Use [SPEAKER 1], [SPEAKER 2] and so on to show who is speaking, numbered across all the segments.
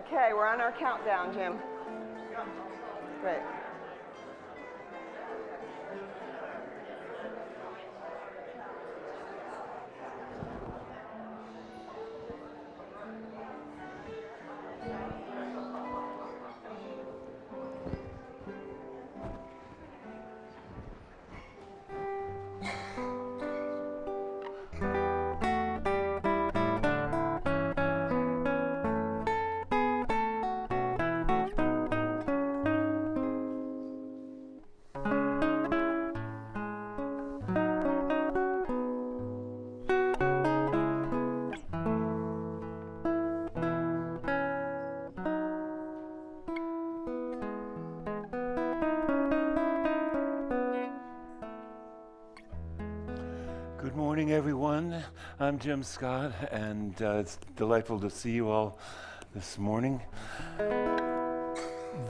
[SPEAKER 1] Okay, we're on our countdown, Jim. Great.
[SPEAKER 2] Good morning, everyone. I'm Jim Scott, and it's delightful to see you all this morning.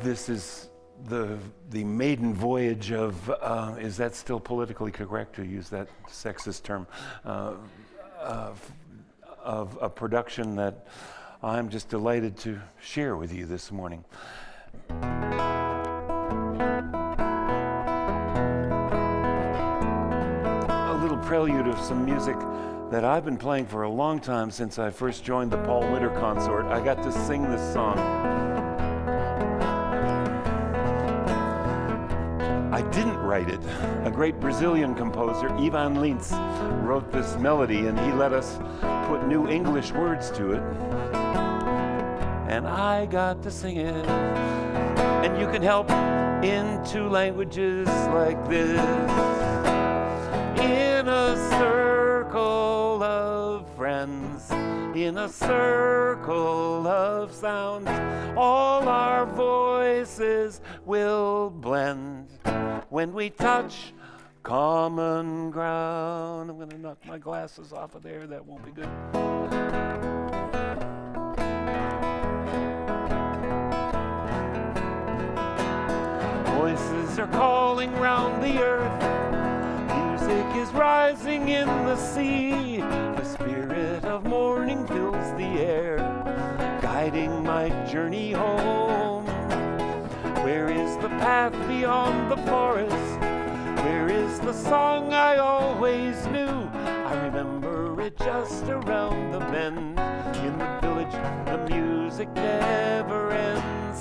[SPEAKER 2] This is the maiden voyage of, is that still politically correct to use that sexist term, of a production that I'm just delighted to share with you this morning. Prelude of some music that I've been playing for a long time since I first joined the Paul Winter Consort. I got to sing this song. I didn't write it. A great Brazilian composer, Ivan Lins, wrote this melody, and he let us put new English words to it. And I got to sing it. And you can help in two languages like this. In a circle of friends, in a circle of sound, all our voices will blend when we touch common ground. I'm going to knock my glasses off of there. That won't be good. Voices are calling round the earth. Music is rising in the sea. The spirit of morning fills the air, guiding my journey home. Where is the path beyond the forest? Where is the song I always knew? I remember it just around the bend. In the village, the music never ends.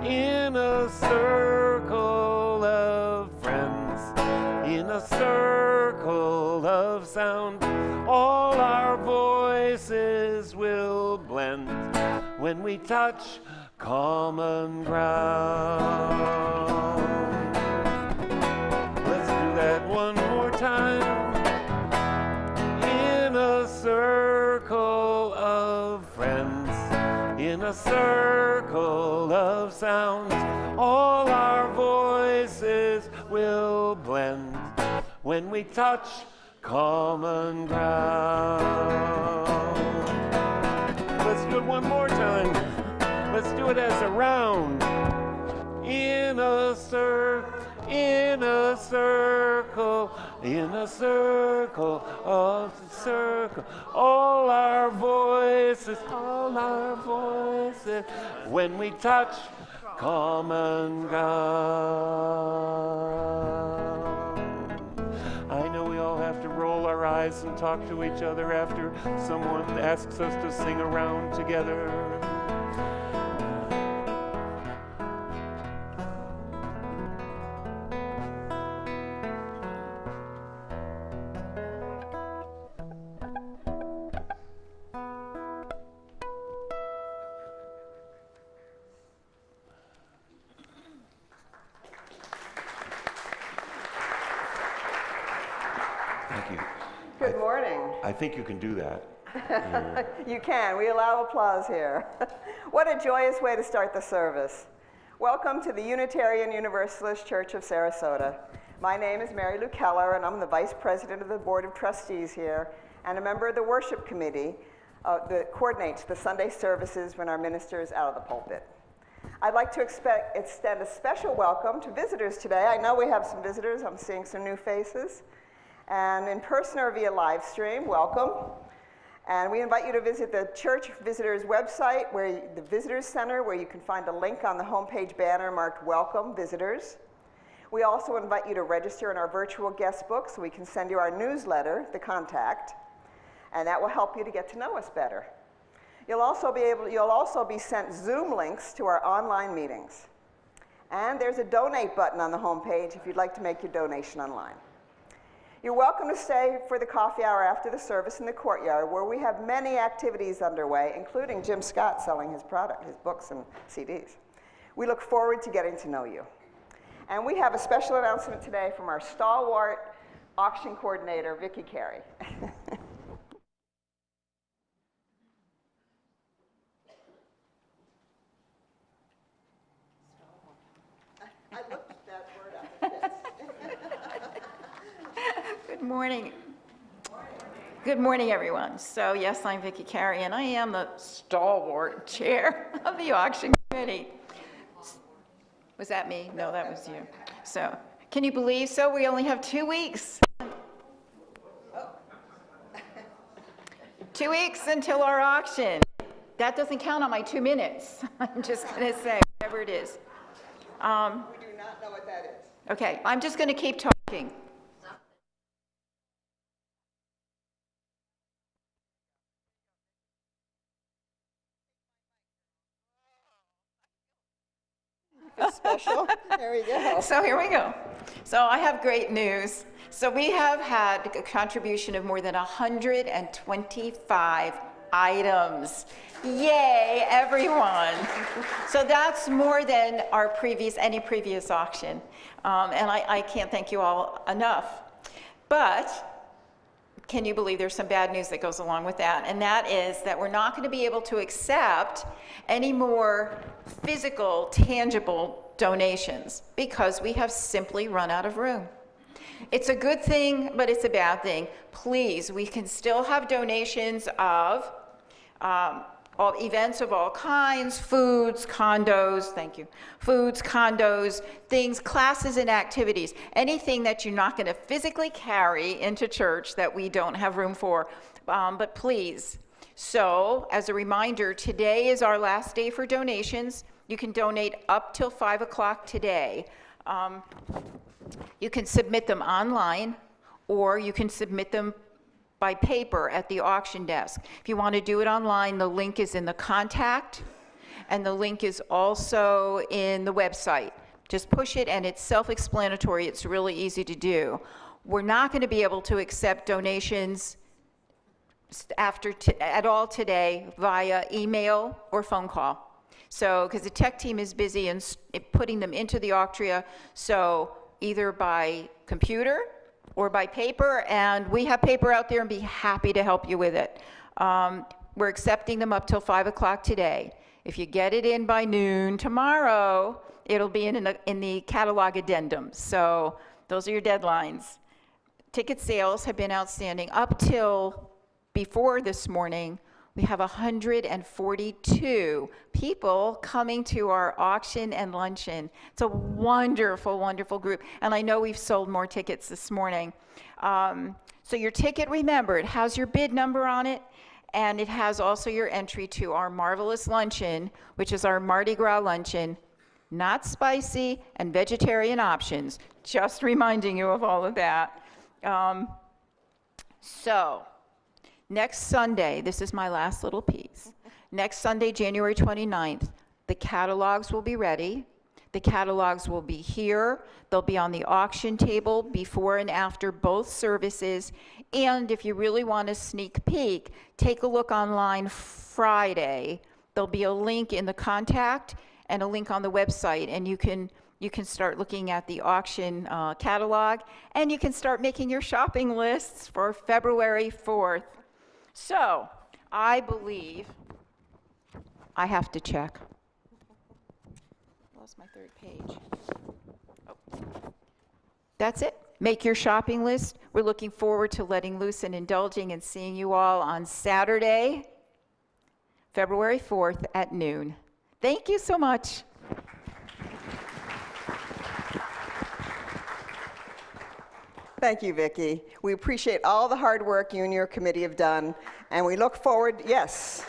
[SPEAKER 2] In a circle of friends, in a circle of sound, all our voices will blend when we touch common ground. Let's do that one more time. In a circle of friends, in a circle of sound, all our voices will blend when we touch common ground. Let's do it one more time. Let's do it as a round. In a circle, in a circle, in a circle of circle, all our voices, when we touch common ground. I know we all have to roll our eyes and talk to each other after someone asks us to sing around together.
[SPEAKER 1] Good morning.
[SPEAKER 2] I think you can do that.
[SPEAKER 1] You can. We allow applause here. What a joyous way to start the service. Welcome to the Unitarian Universalist Church of Sarasota. My name is Mary Lou Keller, and I'm the Vice President of the Board of Trustees here and a member of the Worship Committee that coordinates the Sunday services when our minister is out of the pulpit. I'd like to extend a special welcome to visitors today. I know we have some visitors. I'm seeing some new faces. And in person or via live stream, welcome. And we invite you to visit the church visitors website, the visitors center, where you can find a link on the homepage banner marked Welcome Visitors. We also invite you to register in our virtual guest book so we can send you our newsletter, The Contact, and that will help you to get to know us better. You'll also be sent Zoom links to our online meetings. And there's a donate button on the homepage if you'd like to make your donation online. You're welcome to stay for the coffee hour after the service in the courtyard, where we have many activities underway, including Jim Scott selling his books and CDs. We look forward to getting to know you. And we have a special announcement today from our stalwart auction coordinator, Vicki Carey. I looked at that word up.
[SPEAKER 3] Good morning. Good morning, everyone. So yes, I'm Vicki Carey, and I am the stalwart chair of the auction committee. Was that me? No, that was you. So, can you believe so? We only have 2 weeks. 2 weeks until our auction. That doesn't count on my 2 minutes. I'm just going to say, whatever it is.
[SPEAKER 1] We do not know what that is.
[SPEAKER 3] Okay, I'm just going to keep talking.
[SPEAKER 1] Special. There we go.
[SPEAKER 3] So here we go. So I have great news. So we have had a contribution of more than 125 items. Yay, everyone. So that's more than any previous auction. And I can't thank you all enough. But can you believe there's some bad news that goes along with that? And that is that we're not going to be able to accept any more physical, tangible donations because we have simply run out of room. It's a good thing, but it's a bad thing. Please, we can still have donations of all events of all kinds, foods, condos, thank you, foods, condos, things, classes and activities, anything that you're not going to physically carry into church that we don't have room for, but please. So, as a reminder, today is our last day for donations. You can donate up till 5 o'clock today. You can submit them online, or you can submit them by paper at the auction desk. If you want to do it online, the link is in the contact, and the link is also in the website. Just push it, and it's self-explanatory. It's really easy to do. We're not going to be able to accept donations at all today via email or phone call. So, because the tech team is busy in putting them into the Octria, so either by computer or by paper, and we have paper out there and be happy to help you with it. We're accepting them up till 5 o'clock today. If you get it in by noon tomorrow, it'll be in the catalog addendum. So those are your deadlines. Ticket sales have been outstanding up till before this morning. We have 142 people coming to our auction and luncheon. It's a wonderful, wonderful group. And I know we've sold more tickets this morning. So your ticket, remember, it has your bid number on it, and it has also your entry to our marvelous luncheon, which is our Mardi Gras luncheon. Not spicy and vegetarian options. Just reminding you of all of that. So, next Sunday, this is my last little piece. Next Sunday, January 29th, the catalogs will be ready. The catalogs will be here. They'll be on the auction table before and after both services. And if you really want a sneak peek, take a look online Friday. There'll be a link in the contact and a link on the website, and you can start looking at the auction catalog, and you can start making your shopping lists for February 4th. So, I believe I have to check. Lost my third page. Oh. That's it. Make your shopping list. We're looking forward to letting loose and indulging and seeing you all on Saturday, February 4th at noon. Thank you so much.
[SPEAKER 1] Thank you, Vicki. We appreciate all the hard work you and your committee have done And we look forward, yes.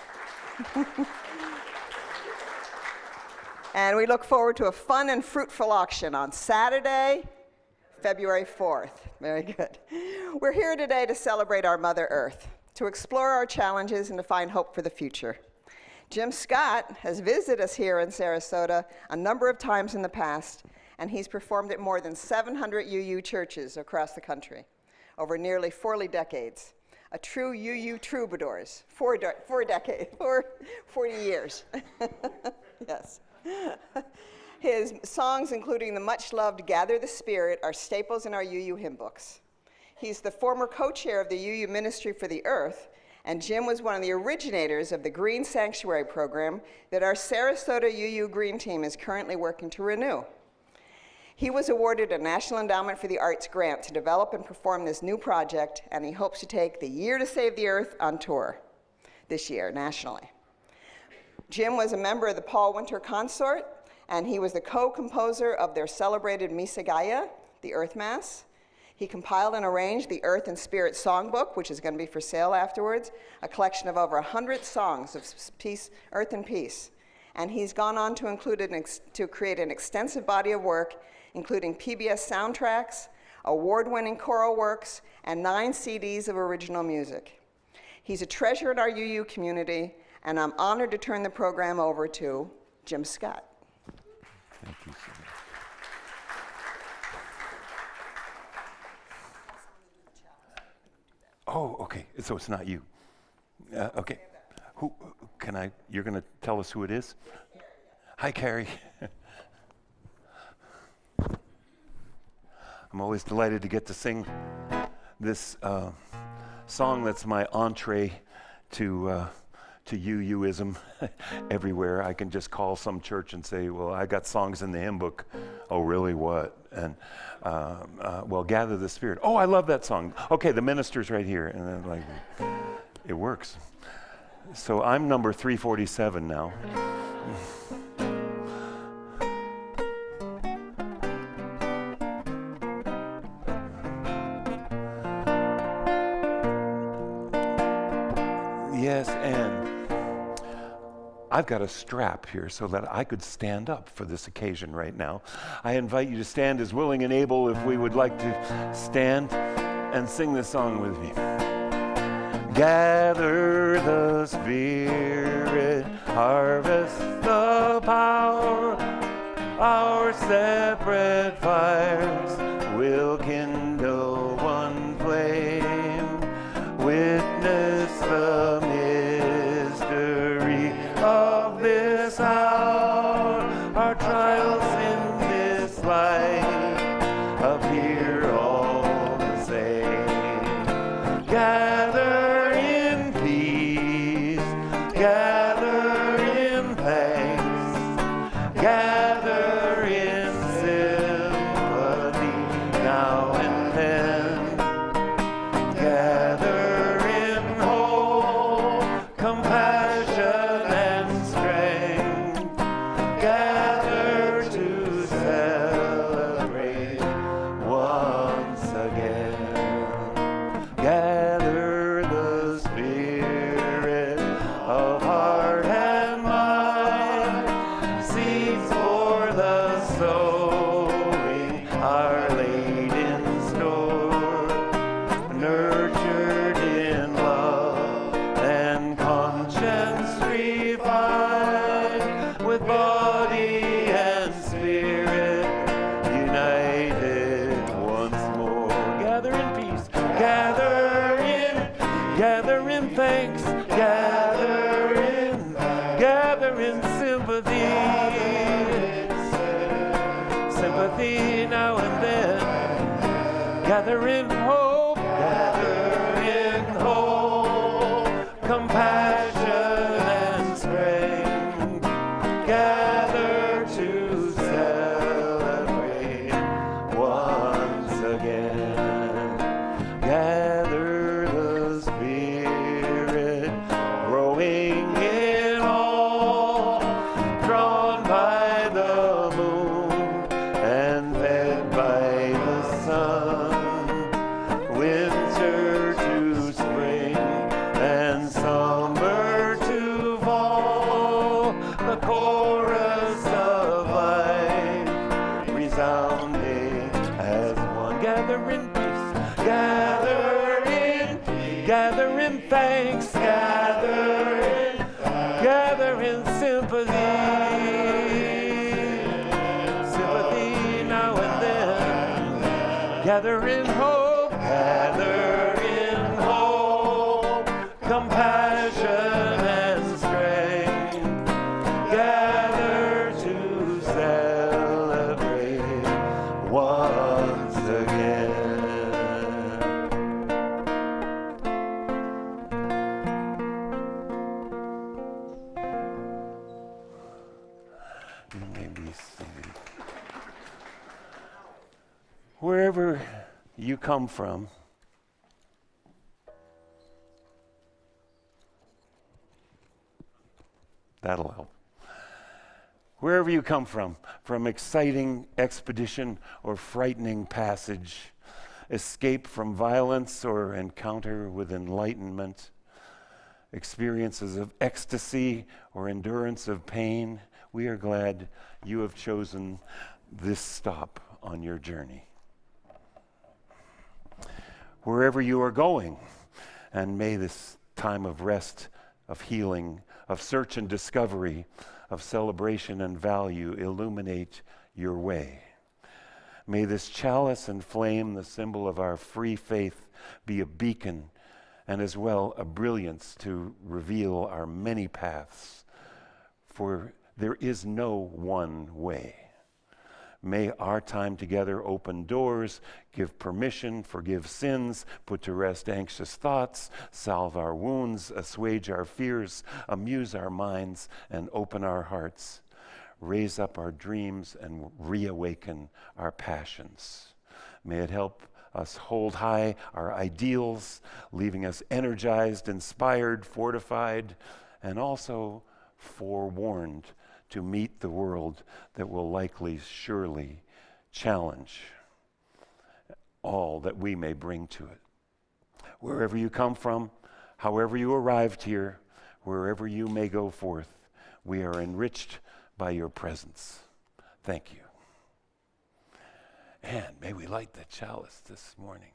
[SPEAKER 1] And we look forward to a fun and fruitful auction on Saturday, February 4th. Very good. We're here today to celebrate our Mother Earth, to explore our challenges and to find hope for the future. Jim Scott has visited us here in Sarasota a number of times in the past, and he's performed at more than 700 UU churches across the country over nearly 40 decades. A true UU troubadours, 40 years. Yes. His songs, including the much-loved Gather the Spirit, are staples in our UU hymn books. He's the former co-chair of the UU Ministry for the Earth, and Jim was one of the originators of the Green Sanctuary program that our Sarasota UU Green Team is currently working to renew. He was awarded a National Endowment for the Arts grant to develop and perform this new project, and he hopes to take the Year to Save the Earth on tour this year, nationally. Jim was a member of the Paul Winter Consort, and he was the co-composer of their celebrated Misa Gaia, the Earth Mass. He compiled and arranged the Earth and Spirit Songbook, which is going to be for sale afterwards, a collection of over 100 songs of peace, earth and peace. And he's gone on to create an extensive body of work, including PBS soundtracks, award-winning choral works, and 9 CDs of original music. He's a treasure in our UU community, and I'm honored to turn the program over to Jim Scott.
[SPEAKER 2] Thank you so much. Oh, okay. So it's not you. Okay. Who can I? You're going to tell us who it is? Hi, Carrie. I'm always delighted to get to sing this song that's my entree to UUism everywhere. I can just call some church and say, well, I got songs in the hymn book. Oh, really? What? And, well, Gather the Spirit. Oh, I love that song. Okay, the minister's right here. And then, like, it works. So I'm number 347 now. Yes, and I've got a strap here so that I could stand up for this occasion right now. I invite you to stand as willing and able if we would like to stand and sing this song with me. Gather the Spirit, harvest the power, our separate fires will kindle one flame, witness the mystery of this hour, our trials in this life appear all the same. Gather in peace, gather in thanks, gather in sympathy now and then, gather in hope, compassion and strength, gather to celebrate once again. Gather the spirit of heart and mind, seeds for the sowing are laid in store, nurtured in love and conscience refined, with body and spirit united once more. Gather in peace, gather in thanks, gather in sympathy, sympathy now and then, gather in hope, compassion and strength, gather to celebrate once again. Gather the Spirit, growing in all, drawn by the moon and fed by the sun, winter to spring and gather in peace, gather in peace, gather in thanks, gather in sympathy, sympathy now and then, gather in hope, compassion and strength, gather to celebrate once again. You may be seated. Wherever you come from, that'll help. Wherever you come from exciting expedition or frightening passage, escape from violence or encounter with enlightenment, experiences of ecstasy or endurance of pain, we are glad you have chosen this stop on your journey. Wherever you are going, and may this time of rest, of healing, of search and discovery, of celebration and value illuminate your way. May this chalice and flame, the symbol of our free faith, be a beacon and as well a brilliance to reveal our many paths, for there is no one way. May our time together open doors, give permission, forgive sins, put to rest anxious thoughts, salve our wounds, assuage our fears, amuse our minds, and open our hearts, raise up our dreams, and reawaken our passions. May it help us hold high our ideals, leaving us energized, inspired, fortified, and also forewarned to meet the world that will likely, surely challenge all that we may bring to it. Wherever you come from, however you arrived here, wherever you may go forth, we are enriched by your presence. Thank you. And may we light the chalice this morning.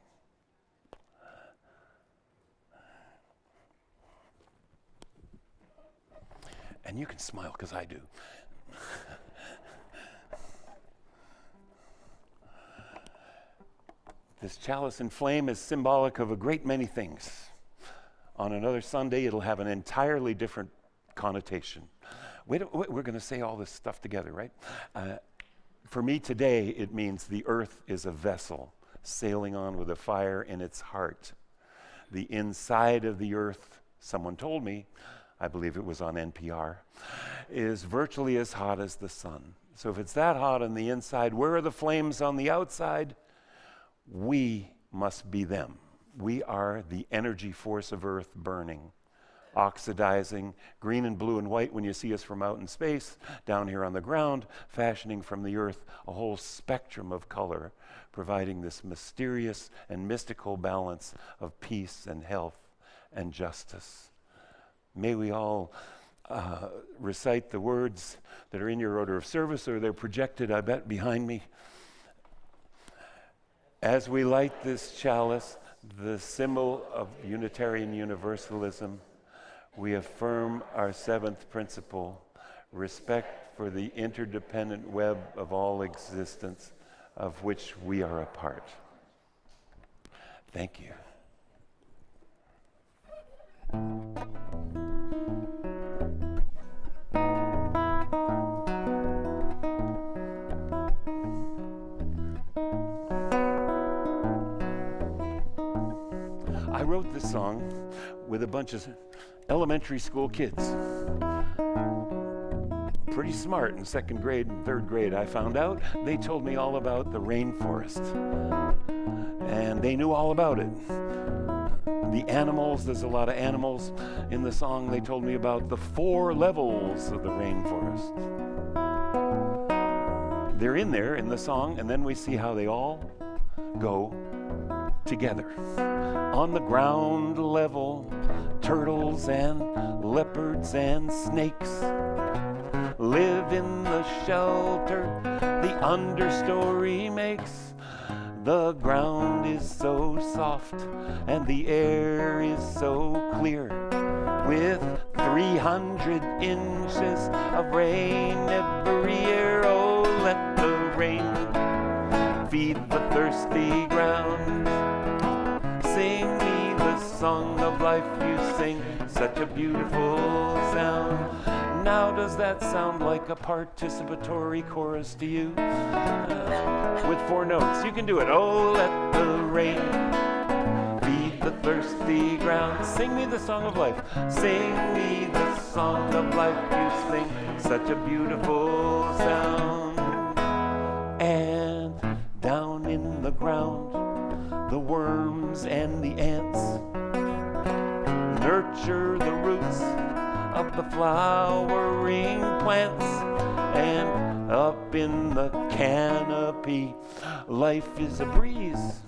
[SPEAKER 2] And you can smile, because I do. This chalice and flame is symbolic of a great many things. On another Sunday, it'll have an entirely different connotation. We're going to say all this stuff together, right? For me today, it means the earth is a vessel sailing on with a fire in its heart. The inside of the earth, someone told me, I believe it was on NPR, is virtually as hot as the sun. So if it's that hot on the inside, where are the flames on the outside? We must be them. We are the energy force of Earth burning, oxidizing, green and blue and white when you see us from out in space, down here on the ground, fashioning from the Earth a whole spectrum of color, providing this mysterious and mystical balance of peace and health and justice. May we all recite the words that are in your order of service, or they're projected, I bet, behind me. As we light this chalice, the symbol of Unitarian Universalism, we affirm our seventh principle, respect for the interdependent web of all existence of which we are a part. Thank you. I wrote this song with a bunch of elementary school kids. Pretty smart in second grade and third grade, I found out. They told me all about the rainforest. And they knew all about it. The animals, there's a lot of animals in the song. They told me about the 4 levels of the rainforest. They're in there in the song, and then we see how they all go together. On the ground level, turtles and leopards and snakes. live in the shelter the understory makes. The ground is so soft and the air is so clear. With 300 inches of rain every year, oh, let the rain feed the thirsty ground. Sing me the song of life you sing, such a beautiful sound. Now does that sound like a participatory chorus to you? With 4 notes, you can do it. Oh, let the rain feed the thirsty ground. Sing me the song of life. Sing me the song of life you sing, such a beautiful sound. And down in the ground, the worms and the ants nurture the roots of the flowering plants. And up in the canopy, life is a breeze.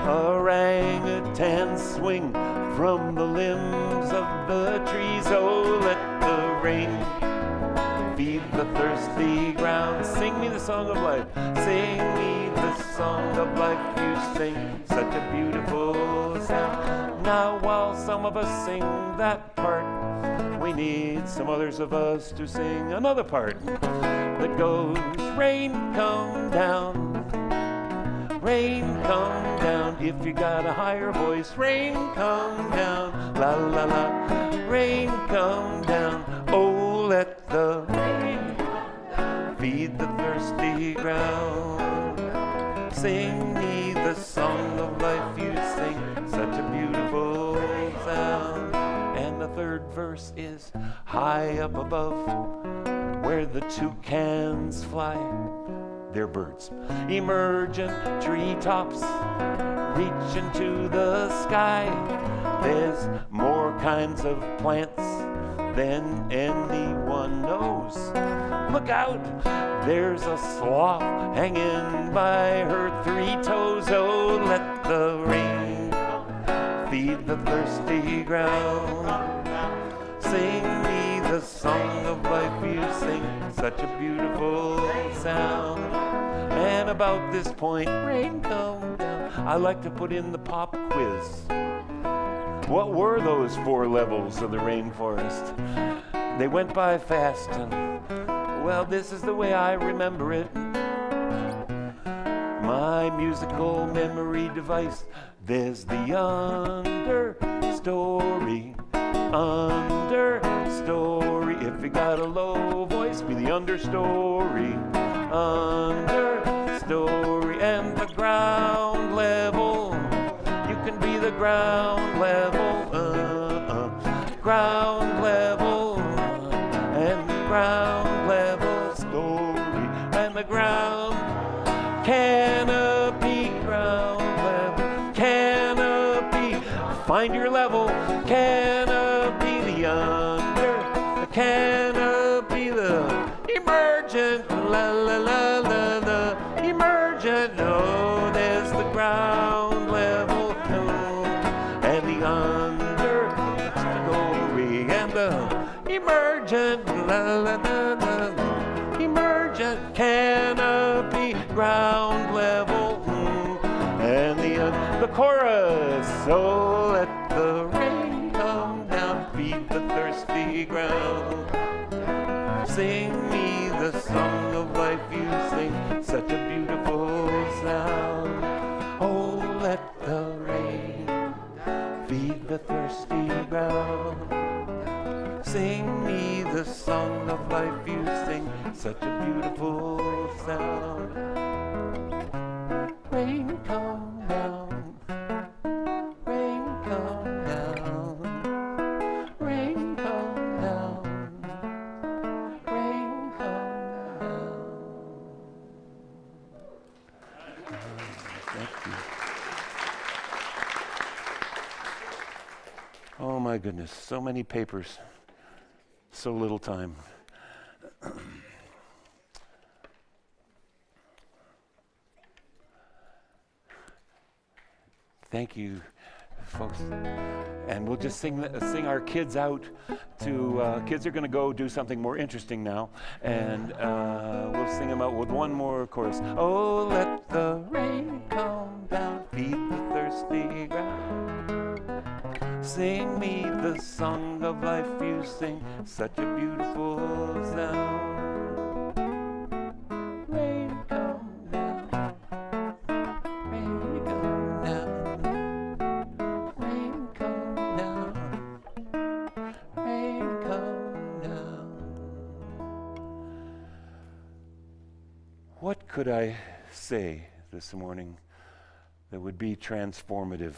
[SPEAKER 2] Orangutans swing from the limbs of the trees. Oh, let the rain feed the thirsty ground. Sing me the song of life. Sing me the song of life you sing, such a beautiful sound. Now while some of us sing that part, we need some others of us to sing another part that goes, rain come down, rain come down. If you got a higher voice, rain come down, la la la, rain come down. Oh, let the rain feed the thirsty ground. Sing me the song of life you sing, such a beautiful sound. And the third verse is, high up above where the toucans fly, they're birds. Emergent treetops reach into the sky. There's more kinds of plants than anyone knows. Look out, there's a sloth hanging by her 3 toes. Oh, let the rain feed the thirsty ground. Sing me the song of life you sing, such a beautiful sound. And about this point, rain come down, I like to put in the pop quiz. What were those 4 levels of the rainforest? They went by fast, and well, this is the way I remember it. My musical memory device. There's the understory, understory. If you got a low voice, be the understory, understory. And the ground level, you can be the ground level, ground level, and ground level story. And the ground canopy, ground level, canopy. Find your level, canopy, the under, the canopy, the emergent, la la la la la, emergent. Oh, there's the ground level, oh, and the understory, and the emergent, la la la la, emergent canopy, ground level, and the chorus. So let the rain come down, feed the thirsty ground. Sing me the song of life you sing, such a beautiful sound. Oh, let the rain feed the thirsty ground. Sing me the song of life you sing, such a beautiful sound. Rain come down, rain come down, rain come down, rain come down. Thank you. Oh my goodness, so many papers, so little time. Thank you folks. And we'll just sing our kids out to, kids are going to go do something more interesting now. And we'll sing them out with one more chorus. Oh, let the rain come down, feed the thirsty ground. Sing me the song of life you sing, such a beautiful sound. Rain come down, rain come down, rain come down, rain come down. What could I say this morning that would be transformative?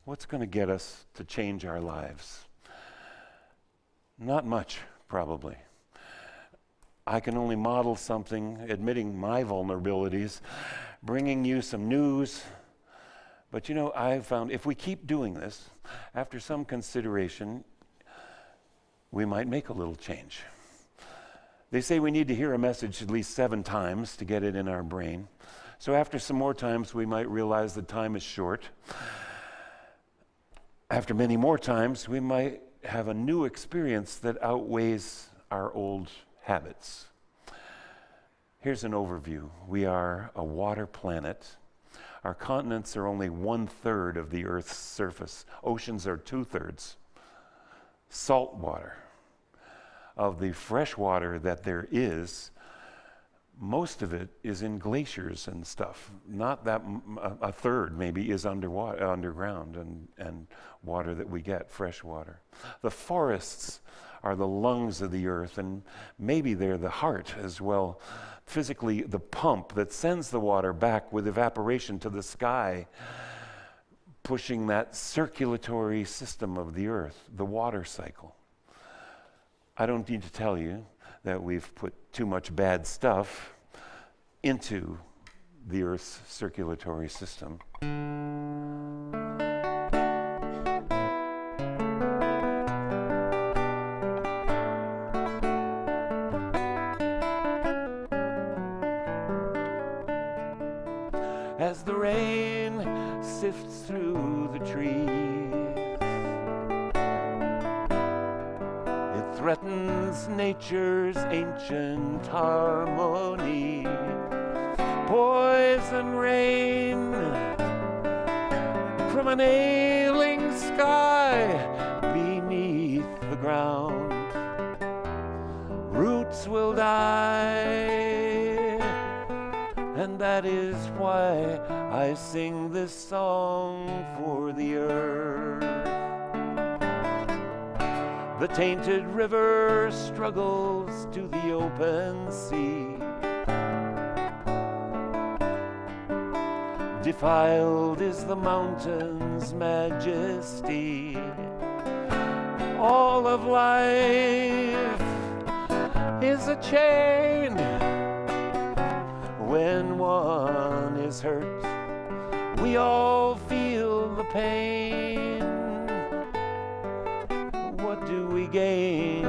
[SPEAKER 2] What's going to get us to change our lives? Not much, probably. I can only model something, admitting my vulnerabilities, bringing you some news. But you know, I've found if we keep doing this, after some consideration, we might make a little change. They say we need to hear a message at least 7 times to get it in our brain. So after some more times, we might realize that time is short. After many more times, we might have a new experience that outweighs our old habits. Here's an overview. We are a water planet. Our continents are only 1/3 of the Earth's surface. Oceans are 2/3. Salt water. Of the fresh water that there is, most of it is in glaciers and stuff. Not that, a third maybe is underground and water that we get, fresh water. The forests are the lungs of the earth, and maybe they're the heart as well. Physically, the pump that sends the water back with evaporation to the sky, pushing that circulatory system of the earth, the water cycle. I don't need to tell you that we've put too much bad stuff into the Earth's circulatory system. As the rain sifts through the trees, it threatens nature's ancient harmony. Poison rain from an ailing sky beneath the ground. Roots will die, and that is why I sing this song for the earth. The tainted river struggles to the open sea. Defiled is the mountain's majesty. All of life is a chain. When one is hurt, we all feel the pain. What do we gain?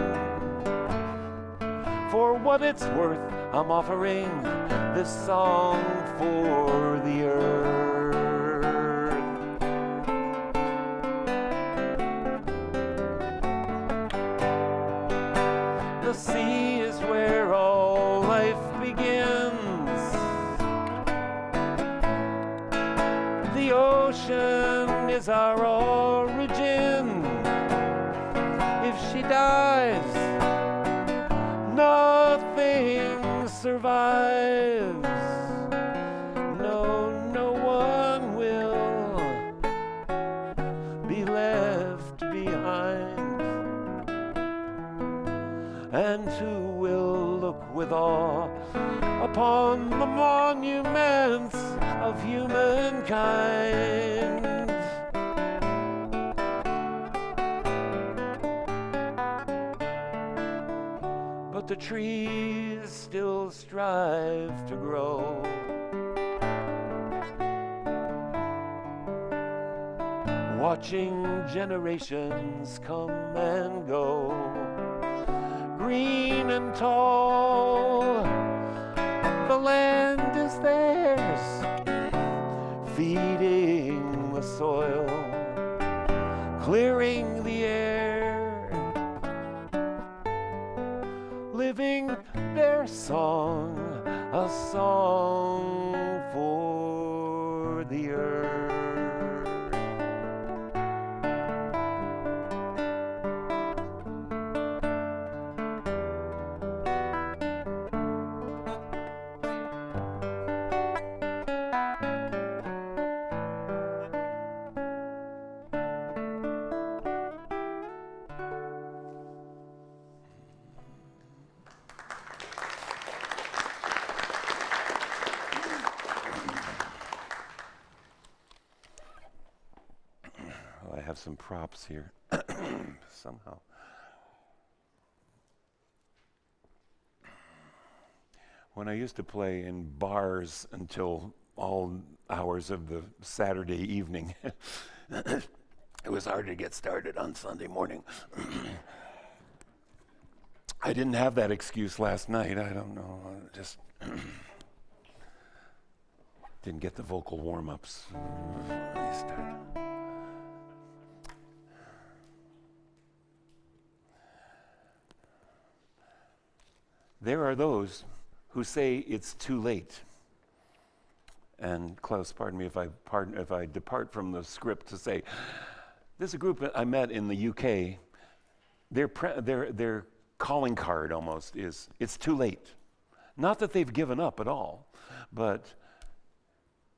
[SPEAKER 2] For what it's worth, I'm offering this song for the earth. The sea is where all life begins. The ocean is our origin. If she dies, nothing survives. No one will be left behind. And who will look with awe upon the monuments of humankind? But the trees still strive to grow. Watching generations come and go, green and tall, the land is theirs, feeding the soil. clearing the air, living their song, a song for the earth. I have some props here somehow. When I used to play in bars until all hours of the Saturday evening, it was hard to get started on Sunday morning. I didn't have that excuse last night. I don't know. I just didn't get the vocal warm-ups before I started. There are those who say it's too late. And Klaus, pardon me if I depart from the script to say, there's a group I met in the UK. Their calling card almost is, it's too late. Not that they've given up at all, but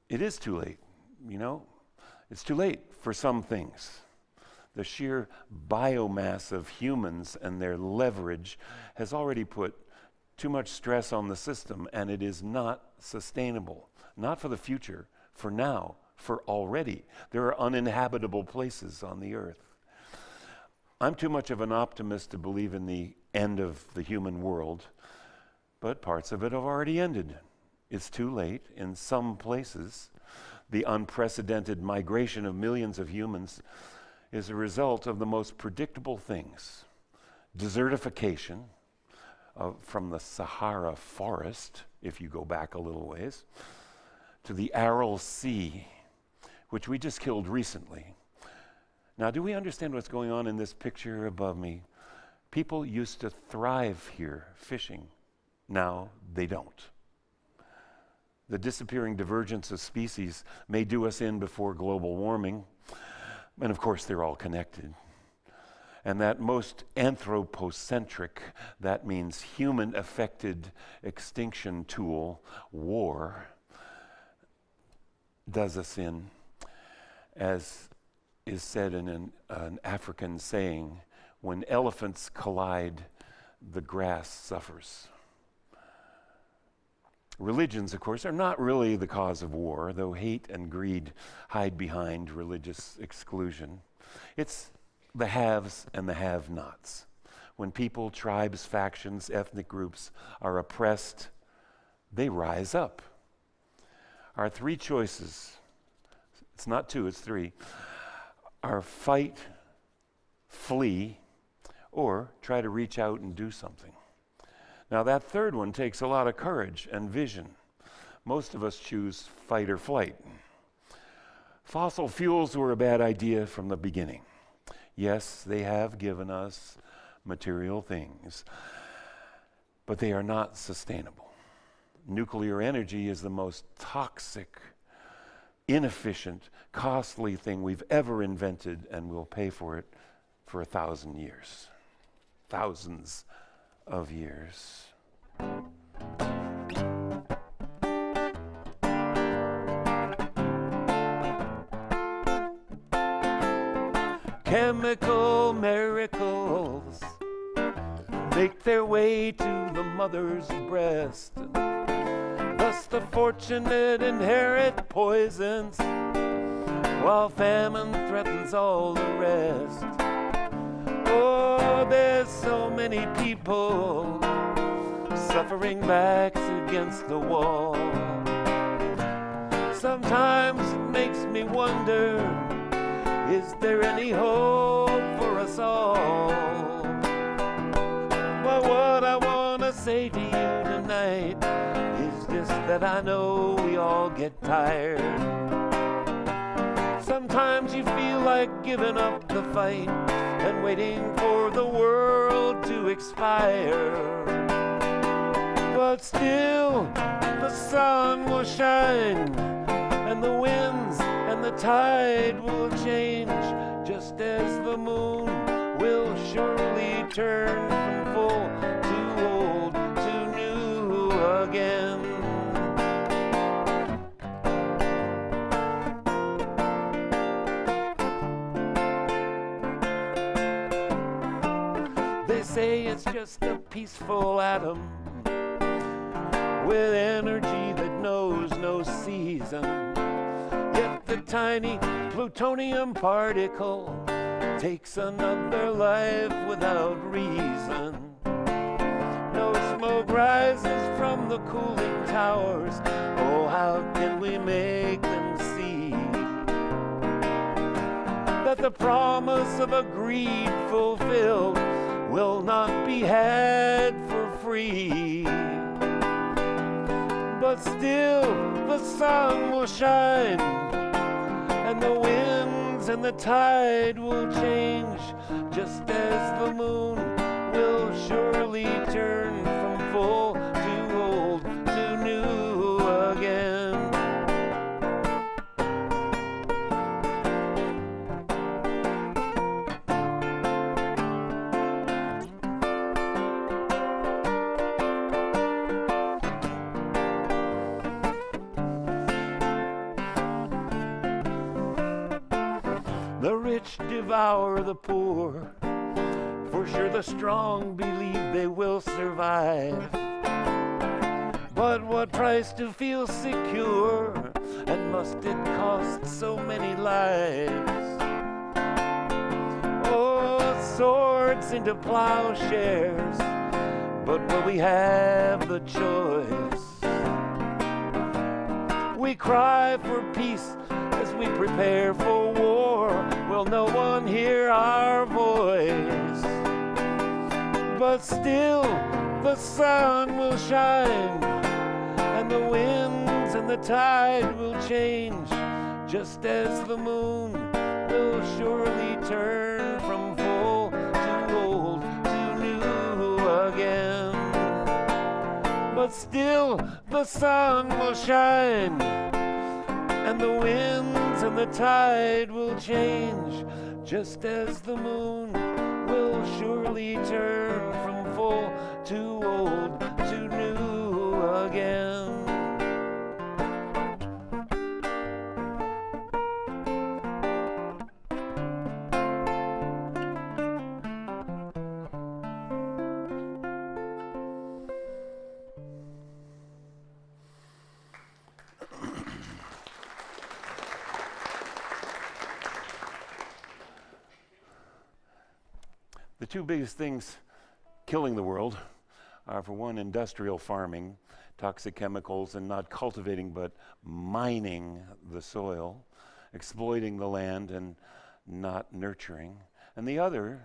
[SPEAKER 2] it is too late, you know? It's too late for some things. The sheer biomass of humans and their leverage has already put too much stress on the system, and it is not sustainable. Not for the future, for now, for already. There are uninhabitable places on the earth. I'm too much of an optimist to believe in the end of the human world, but parts of it have already ended. It's too late in some places. The unprecedented migration of millions of humans is a result of the most predictable things. Desertification, from the Sahara forest, if you go back a little ways, to the Aral Sea, which we just killed recently. Now, do we understand what's going on in this picture above me? People used to thrive here fishing. Now they don't. The disappearing divergence of species may do us in before global warming, and of course they're all connected. And that most anthropocentric, that means human-affected extinction tool, war, does us in, as is said in an African saying, when elephants collide, the grass suffers. Religions, of course, are not really the cause of war, though hate and greed hide behind religious exclusion. It's the haves and the have-nots. When people, tribes, factions, ethnic groups are oppressed, they rise up. Our three choices, it's not two, it's three, are fight, flee, or try to reach out and do something. Now that third one takes a lot of courage and vision. Most of us choose fight or flight. Fossil fuels were a bad idea from the beginning. Yes, they have given us material things, but they are not sustainable. Nuclear energy is the most toxic, inefficient, costly thing we've ever invented, and we'll pay for it for 1,000 years. Thousands of years. Chemical miracles make their way to the mother's breast. Thus the fortunate inherit poisons, while famine threatens all the rest. Oh, there's so many people suffering backs against the wall. Sometimes it makes me wonder, is there any hope for us all? Well, what I want to say to you tonight is just that I know we all get tired. Sometimes you feel like giving up the fight and waiting for the world to expire. But still, the sun will shine, and the winds and the tide will change, just as the moon will surely turn from full to old to new again. They say it's just a peaceful atom with energy that knows no season. Yet the tiny plutonium particle takes another life without reason. No smoke rises from the cooling towers. Oh, how can we make them see that the promise of a greed fulfilled will not be had for free? But still the sun will shine, and the winds and the tide will change, just as the moon will surely turn from full to old to new again. The rich devour the poor, for sure the strong believe they will survive. But what price to feel secure, and must it cost so many lives? Oh, swords into plowshares, but will we have the choice? We cry for peace as we prepare for war. Will no one hear our voice? But still the sun will shine, and the winds and the tide will change, just as the moon will surely turn from full to old to new again. But still the sun will shine, and the winds and the tide will change, just as the moon will surely turn from full to old to new again. The two biggest things killing the world are, for one, industrial farming, toxic chemicals, and not cultivating but mining the soil, exploiting the land and not nurturing. And the other,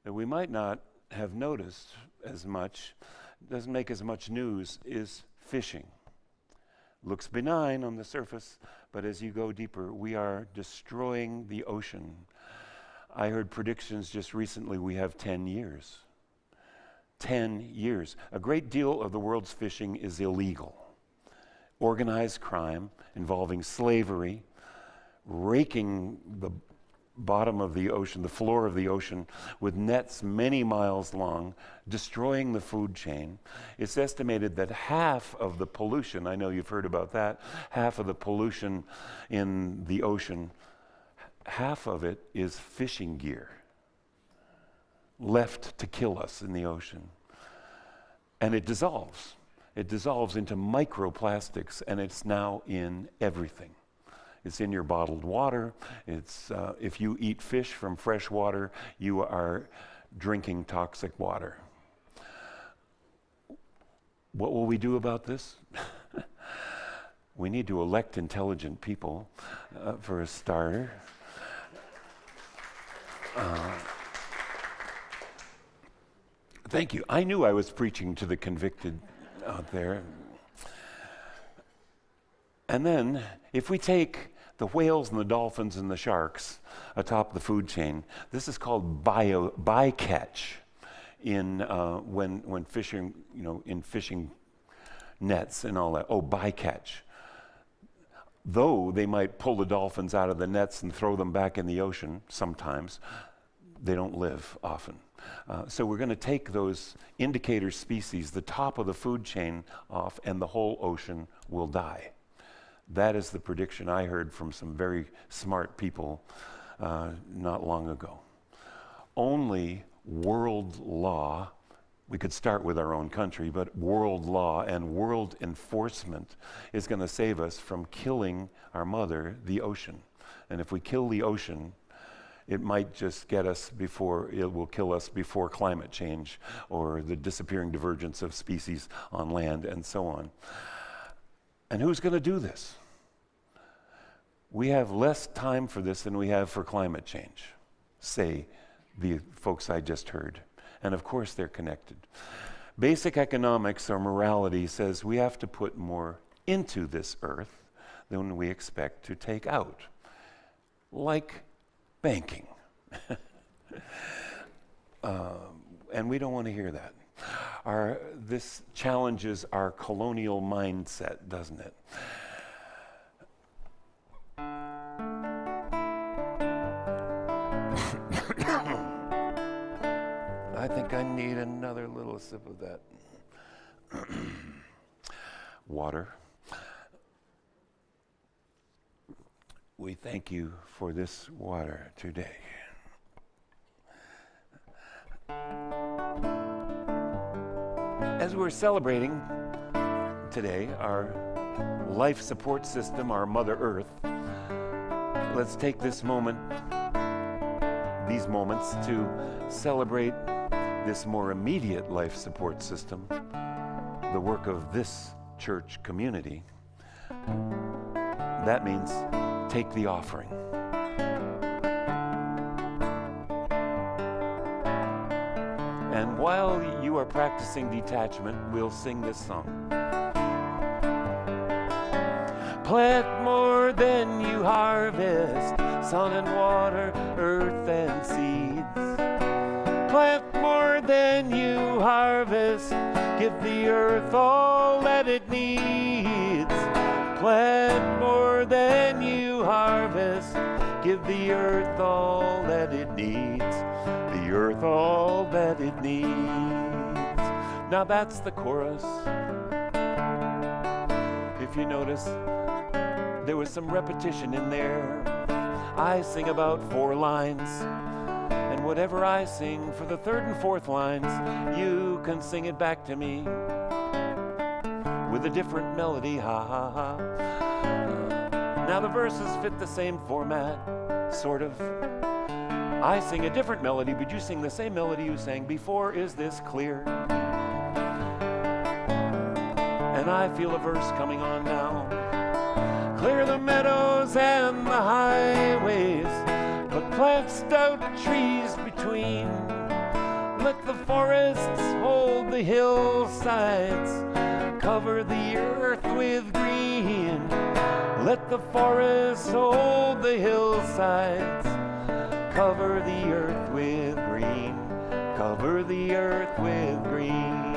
[SPEAKER 2] that we might not have noticed as much, doesn't make as much news, is fishing. Looks benign on the surface, but as you go deeper, we are destroying the ocean. I heard predictions just recently, we have 10 years. 10 years. A great deal of the world's fishing is illegal. Organized crime involving slavery, raking the bottom of the ocean, the floor of the ocean, with nets many miles long, destroying the food chain. It's estimated that half of the pollution, I know you've heard about that, half of the pollution in the ocean, half of it is fishing gear left to kill us in the ocean. And it dissolves. It dissolves into microplastics, and it's now in everything. It's in your bottled water. It's if you eat fish from fresh water, you are drinking toxic water. What will we do about this? We need to elect intelligent people, for a starter. Thank you. I knew I was preaching to the convicted out there. And then, if we take the whales and the dolphins and the sharks atop the food chain. This is called bycatch in when fishing, in fishing nets and all that. Oh, bycatch. Though they might pull the dolphins out of the nets and throw them back in the ocean sometimes, they don't live often. So we're going to take those indicator species, the top of the food chain, off, and the whole ocean will die. That is the prediction I heard from some very smart people not long ago. Only world law, we could start with our own country, but world law and world enforcement is going to save us from killing our mother, the ocean. And if we kill the ocean, it might just get us before, it will kill us before climate change or the disappearing divergence of species on land and so on. And who's going to do this? We have less time for this than we have for climate change, say the folks I just heard. And of course they're connected. Basic economics or morality says we have to put more into this earth than we expect to take out, like banking. And we don't want to hear that. This challenges our colonial mindset, doesn't it? I think I need another little sip of that water. We thank you for this water today. As we're celebrating today our life support system, our Mother Earth, let's take this moment, these moments, to celebrate this more immediate life support system, the work of this church community. That means take the offering. And while you are practicing detachment, we'll sing this song. Plant more than you harvest, sun and water, earth and seeds. Plant more than you harvest, give the earth all that it needs. Plant more than you harvest, give the earth all that it needs. The earth all that it needs. Now that's the chorus. If you notice, there was some repetition in there. I sing about 4 lines, and whatever I sing for the 3rd and 4th lines, you can sing it back to me with a different melody, ha ha ha. Now the verses fit the same format, sort of. I sing a different melody, but you sing the same melody you sang before. Is this clear? And I feel a verse coming on now. Clear the meadows and the highways, but plant stout trees between. Let the forests hold the hillsides, cover the earth with green. Let the forests hold the hillsides, cover the earth with green. Cover the earth with green.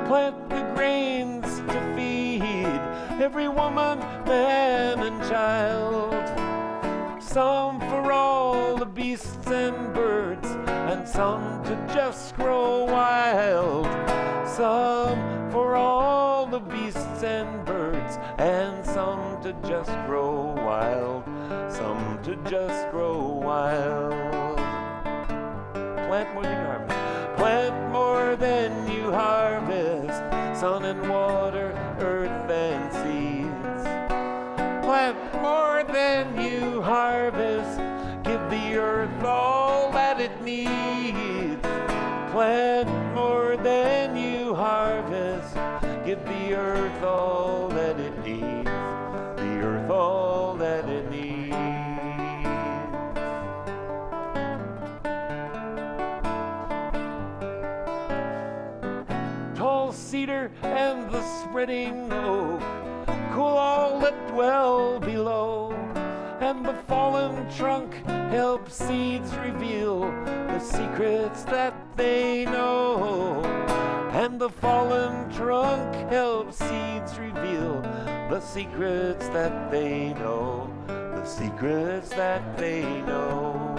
[SPEAKER 2] Plant the grains to feed every woman, man, and child. Some for all the beasts and birds, and some to just grow wild. Some for all the beasts and birds, and some to just grow wild. Some to just grow wild. Plant more than you harvest. Plant more than you harvest, sun and water, earth and seeds. Plant more than you harvest, give the earth all that it needs. Plant more than you harvest, give the earth all that it needs. The earth all that it needs. Tall tall cedar and the spreading oak cool all that dwell below, and the fallen trunk helps seeds reveal the secrets that they know. And the fallen trunk helps seeds reveal the secrets that they know, the secrets that they know.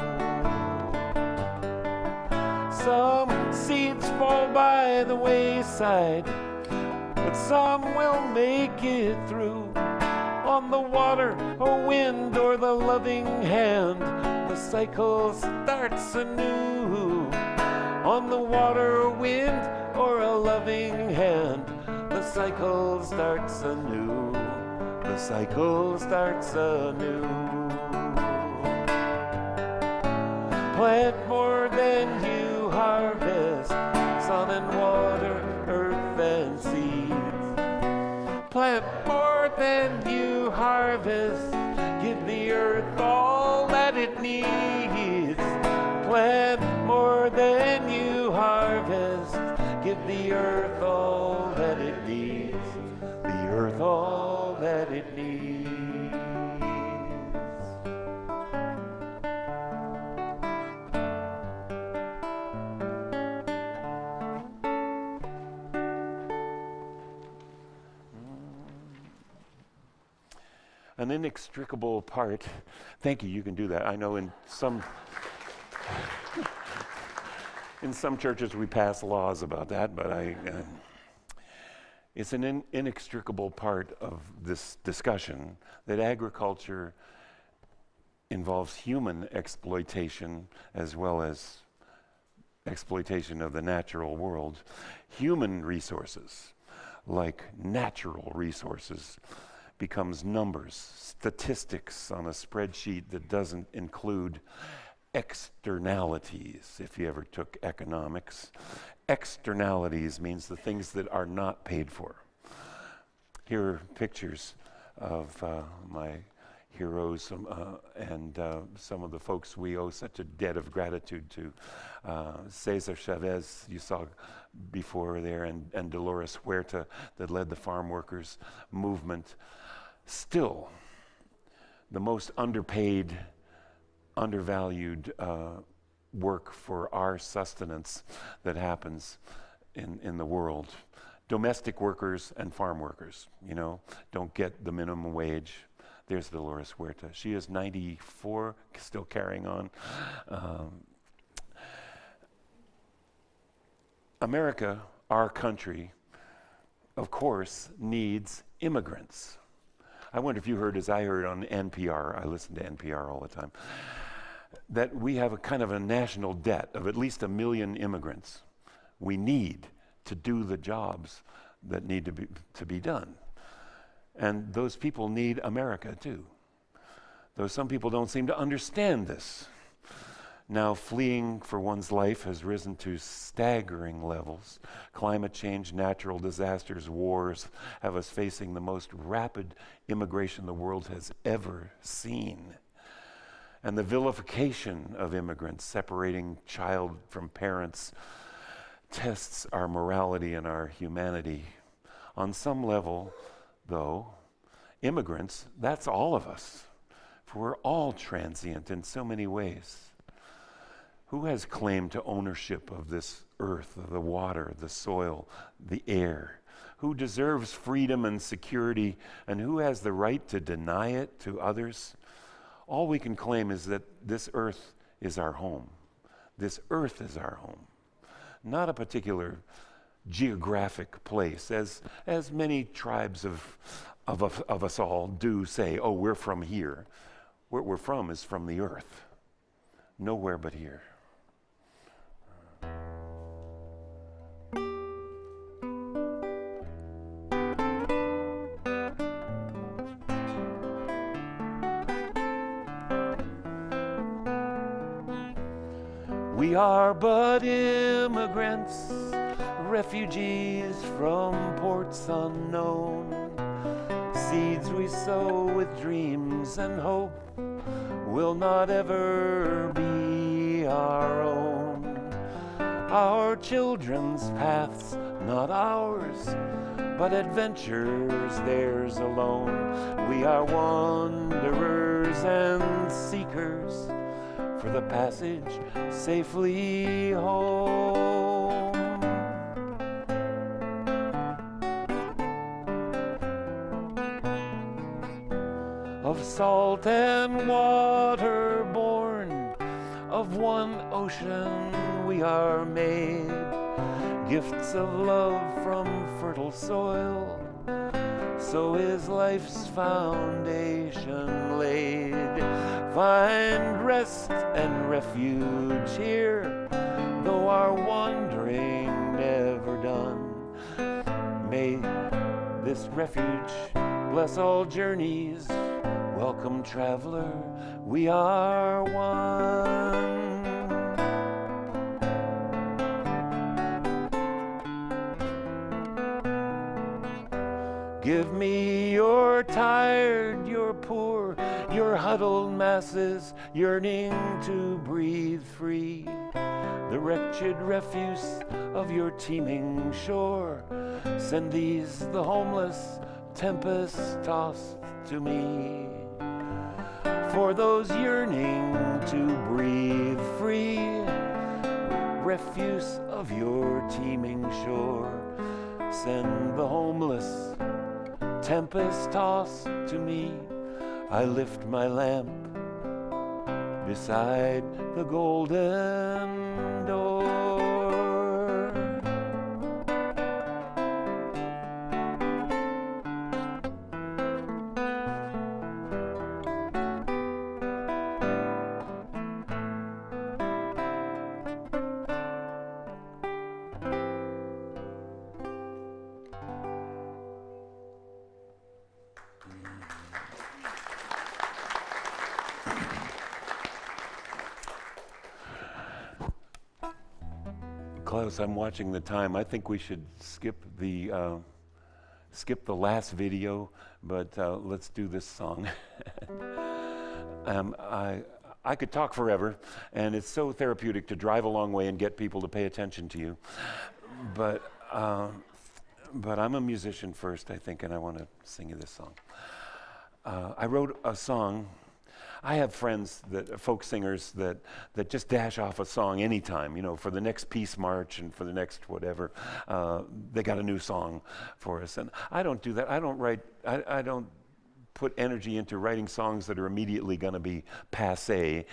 [SPEAKER 2] Some seeds fall by the wayside, but some will make it through. On the water, a wind, or the loving hand, the cycle starts anew. On the water, a wind, or a loving hand, the cycle starts anew. The cycle starts anew. Plant more than you harvest, sun and water, earth and seeds. Plant more than you harvest, give the earth all that it needs. Plant more than you harvest, give the earth all that it needs. The earth all that it needs. An inextricable part. Thank you, you can do that. I know in some churches we pass laws about that, but it's an inextricable part of this discussion that agriculture involves human exploitation as well as exploitation of the natural world. Human resources, like natural resources, becomes numbers, statistics on a spreadsheet that doesn't include externalities. If you ever took economics, externalities means the things that are not paid for. Here are pictures of my heroes and some of the folks we owe such a debt of gratitude to. Cesar Chavez, you saw before there, and Dolores Huerta, that led the farm workers movement. Still, the most underpaid, undervalued work for our sustenance that happens in the world. Domestic workers and farm workers, you know, don't get the minimum wage. There's Dolores Huerta. She is 94, still carrying on. America, our country, of course, needs immigrants. I wonder if you heard, as I heard on NPR, I listen to NPR all the time, that we have a kind of a national debt of at least 1 million immigrants we need to do the jobs that need to be done. And those people need America too. Though some people don't seem to understand this. Now fleeing for one's life has risen to staggering levels. Climate change, natural disasters, wars have us facing the most rapid immigration the world has ever seen. And the vilification of immigrants, separating child from parents, tests our morality and our humanity. On some level, though, immigrants, that's all of us. For we're all transient in so many ways. Who has claim to ownership of this earth, the water, the soil, the air? Who deserves freedom and security, and who has the right to deny it to others? All we can claim is that this earth is our home. This earth is our home. Not a particular geographic place, as many tribes of us all do say, oh, we're from here. Where we're from is from the earth. Nowhere but here. We are but immigrants, refugees from ports unknown. Seeds we sow with dreams and hope will not ever be our own. Our children's paths not ours, but adventures theirs alone. We are wanderers and seekers for the passage safely home. Of salt and water born, of one ocean we are made, gifts of love from fertile soil, so is life's foundation laid. Find rest and refuge here, though our wandering never done. May this refuge bless all journeys. Welcome, traveler, we are one. Give me your tired, your poor, your huddled masses yearning to breathe free. The wretched refuse of your teeming shore. Send these, the homeless, tempest-tossed to me. For those yearning to breathe free, refuse of your teeming shore, send the homeless, tempest-tossed to me. I lift my lamp beside the golden door. Klaus, I'm watching the time. I think we should skip the last video, but let's do this song. I could talk forever, and it's so therapeutic to drive a long way and get people to pay attention to you. But I'm a musician first, I think, and I want to sing you this song. I wrote a song. I have friends, folk singers, that just dash off a song anytime, for the next peace march and for the next whatever. They got a new song for us. And I don't do that. I don't put energy into writing songs that are immediately going to be passé,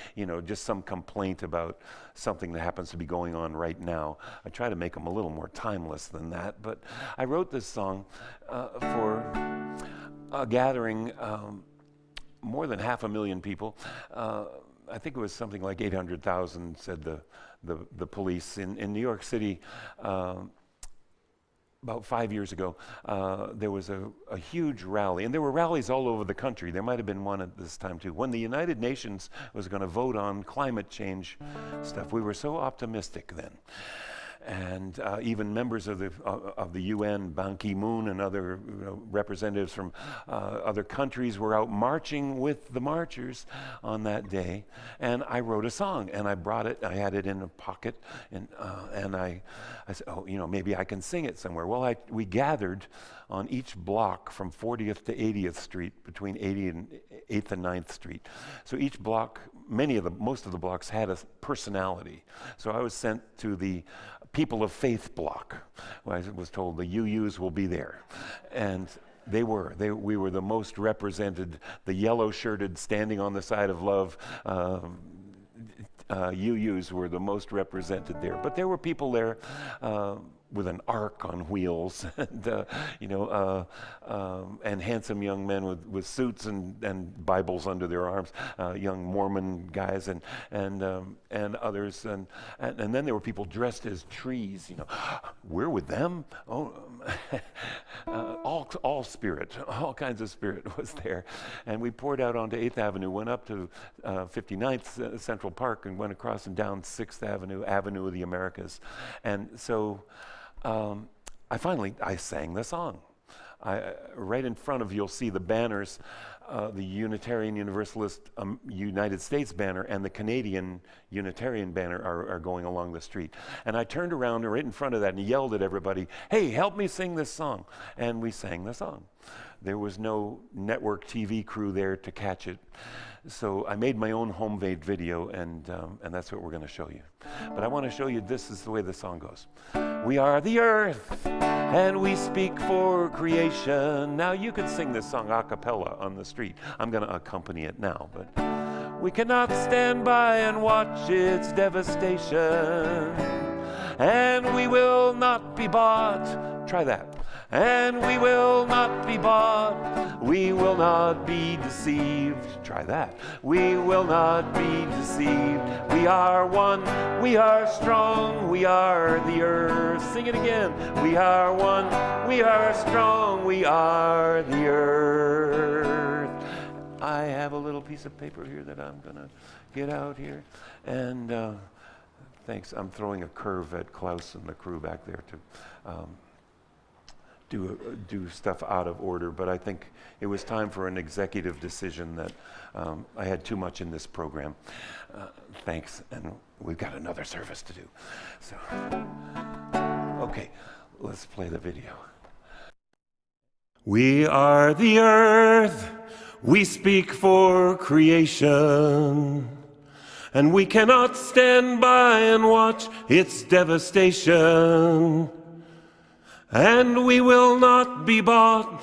[SPEAKER 2] just some complaint about something that happens to be going on right now. I try to make them a little more timeless than that. But I wrote this song for a gathering, more than 500,000 people. I think it was something like 800,000, said the police. In New York City, about 5 years ago, there was a huge rally, and there were rallies all over the country. There might have been one at this time too. When the United Nations was going to vote on climate change stuff, we were so optimistic then. And even members of the UN, Ban Ki-moon and other representatives from other countries were out marching with the marchers on that day. And I wrote a song, and I brought it. I had it in a pocket, and I said, maybe I can sing it somewhere. Well, we gathered on each block from 40th to 80th Street, between 8th and 9th Street. So each block, most of the blocks had a personality. So I was sent to the People of Faith block. I was told the UUs will be there. And we were the most represented, the yellow-shirted, standing on the side of love. UUs were the most represented there. But there were people there with an ark on wheels, and handsome young men with suits and Bibles under their arms, young Mormon guys and others, and then there were people dressed as trees. We're with them. All spirit, all kinds of spirit was there, and we poured out onto 8th Avenue, went up to 59th Central Park, and went across and down 6th Avenue, Avenue of the Americas, and so. I sang the song. right in front of you'll see the banners, the Unitarian Universalist United States banner and the Canadian Unitarian banner are going along the street. And I turned around right in front of that and yelled at everybody, "Hey, help me sing this song." And we sang the song. There was no network TV crew there to catch it. So I made my own home-made video, and that's what we're going to show you. But I want to show you, this is the way the song goes. We are the earth, and we speak for creation. Now you could sing this song a cappella on the street. I'm going to accompany it now, but we cannot stand by and watch its devastation, and we will not be bought. Try that. And we will not be bought, we will not be deceived. Try that. We will not be deceived. We are one, we are strong, we are the earth. Sing it again. We are one, we are strong, we are the earth. I have a little piece of paper here that I'm going to get out here. And thanks. I'm throwing a curve at Klaus and the crew back there to do stuff out of order, but I think it was time for an executive decision that I had too much in this program. Thanks, and we've got another service to do. So, okay, let's play the video. We are the earth, we speak for creation, and we cannot stand by and watch its devastation. And we will not be bought,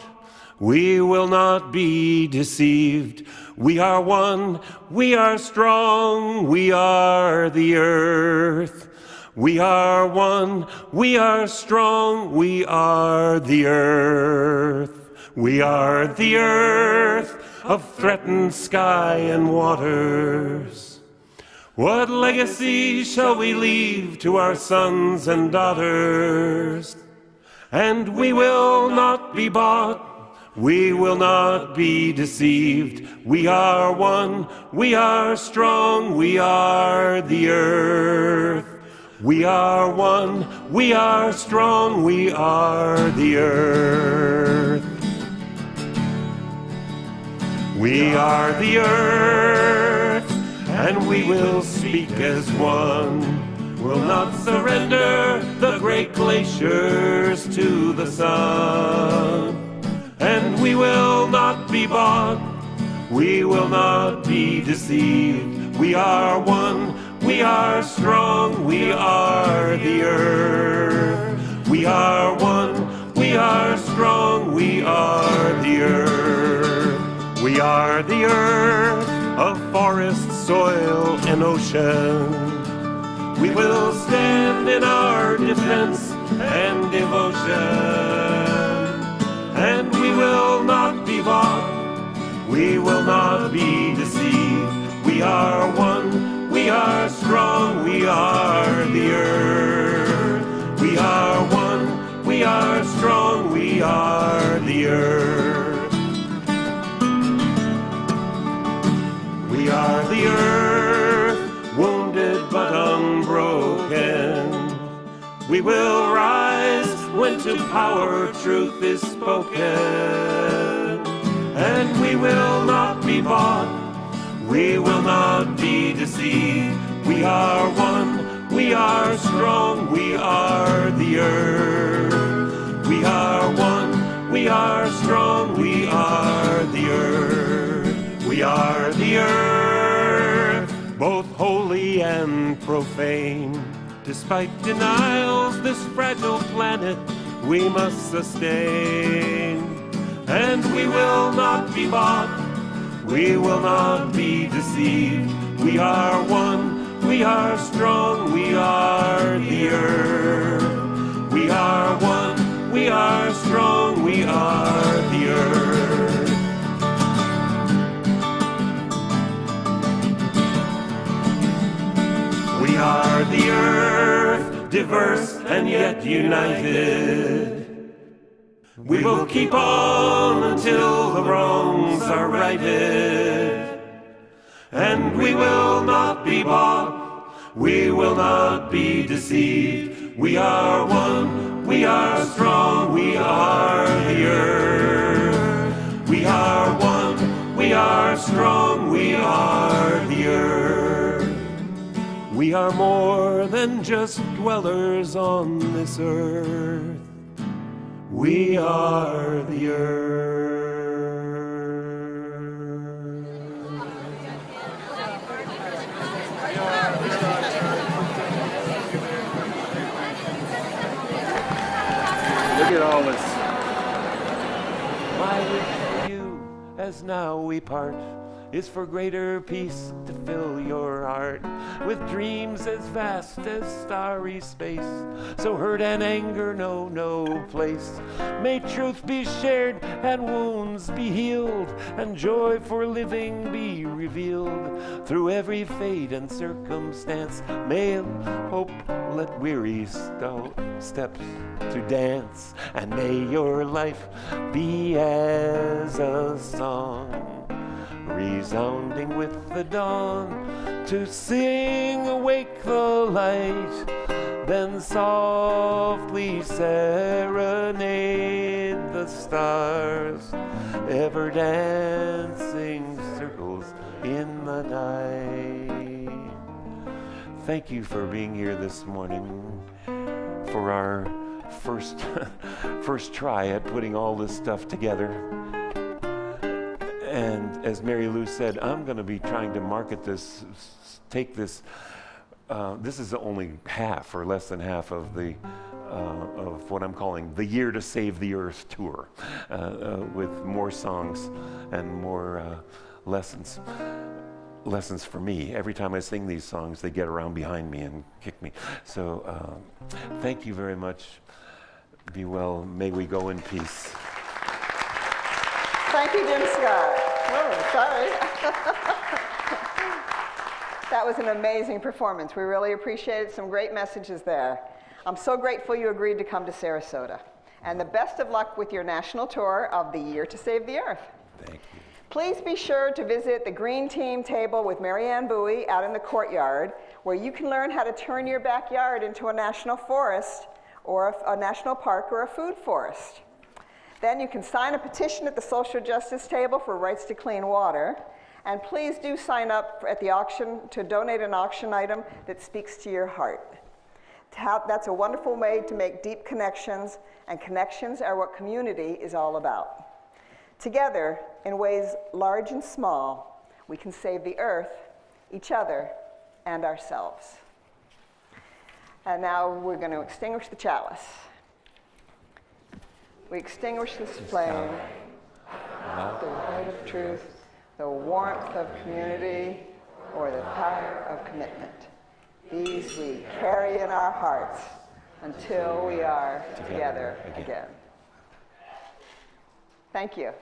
[SPEAKER 2] we will not be deceived. We are one, we are strong, we are the earth. We are one, we are strong, we are the earth. We are the earth of threatened sky and waters. What legacy shall we leave to our sons and daughters? And we will not be bought, we will not be deceived. We are one, we are strong, we are the earth. We are one, we are strong, we are the earth. We are the earth, and we will speak as one. Will not surrender the great glaciers to the sun. And we will not be bought, we will not be deceived. We are one, we are strong, we are the earth. We are one, we are strong, we are the earth. We are the earth of forest, soil, and ocean. We will stand in our defense and devotion, and we will not be bought, we will not be deceived. We are one, we are strong, we are the earth. We are one, we are strong, we are the earth. We are the earth, wounded but unbroken. We will rise when to power truth is spoken. And we will not be bought, we will not be deceived. We are one, we are strong, we are the earth. We are one, we are strong, we are the earth. We are the earth, both holy and profane. Despite denials, this fragile planet we must sustain. And we will not be bought, we will not be deceived. We are one, we are strong, we are the earth. We are one, we are strong, we are the earth. We are the earth, diverse and yet united. We will keep on until the wrongs are righted. And we will not be bought, we will not be deceived. We are one, we are strong, we are the earth. strong, we are the earth. We are more than just dwellers on this earth. We are the earth. Look at all this. My wish for you, as now we part, is for greater peace to fill your heart with dreams as vast as starry space. So hurt and anger know no place. May truth be shared and wounds be healed, and joy for living be revealed. Through every fate and circumstance, may hope let weary steps to dance, and may your life be as a song, resounding with the dawn, to sing awake the light, then softly serenade the stars, ever dancing circles in the night. Thank you for being here this morning for our first try at putting all this stuff together. And as Mary Lou said, I'm going to be trying to market this, take this. This is only half or less than half of the of what I'm calling the Year to Save the Earth tour, with more songs and more lessons for me. Every time I sing these songs, they get around behind me and kick me. So thank you very much. Be well. May we go in peace.
[SPEAKER 1] Thank you, Jim Scott. Oh, sorry. That was an amazing performance. We really appreciated some great messages there. I'm so grateful you agreed to come to Sarasota. And the best of luck with your national tour of the Year to Save the Earth.
[SPEAKER 2] Thank you.
[SPEAKER 1] Please be sure to visit the Green Team table with Marianne Bowie out in the courtyard, where you can learn how to turn your backyard into a national forest, or a national park, or a food forest. Then you can sign a petition at the social justice table for rights to clean water. And please do sign up at the auction to donate an auction item that speaks to your heart. That's a wonderful way to make deep connections, and connections are what community is all about. Together, in ways large and small, we can save the earth, each other, and ourselves. And now we're going to extinguish the chalice. We extinguish this flame, the light of truth, the warmth of community, or the power of commitment. These we carry in our hearts until we are together again. Thank you.